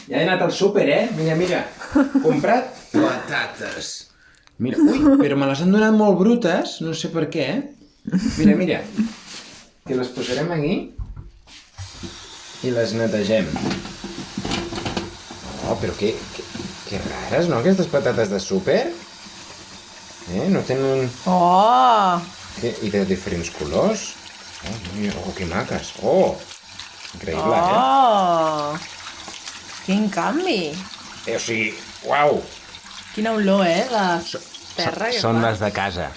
Ja he anat al súper, Mira. Comprat patates. Mira, ui, però me les han donat molt brutes, no sé per què, Mira. Que les posarem aquí i les netegem. Oh, però que rares, no, aquestes patates de súper? No tenen... Oh! I de diferents colors. Oh, que maques. Oh! Increïble, Oh! Quin canvi! O sigui, uau! Quina olor, de terra que Són fa. les de casa.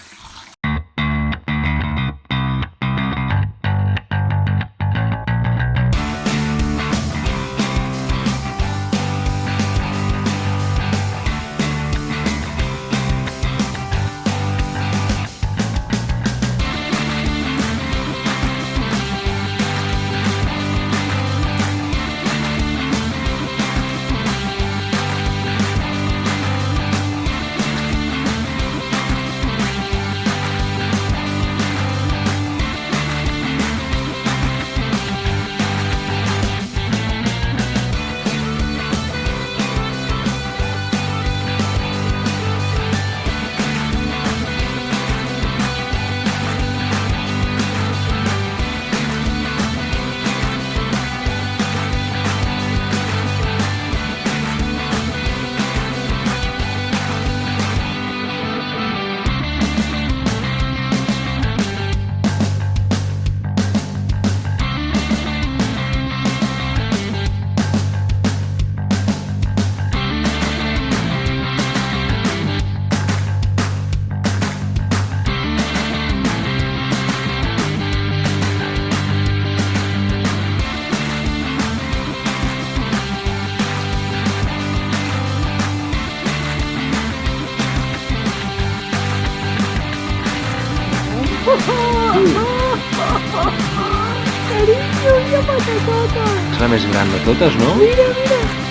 Carinyo, mira patatota! És la més gran de totes, no? Mira!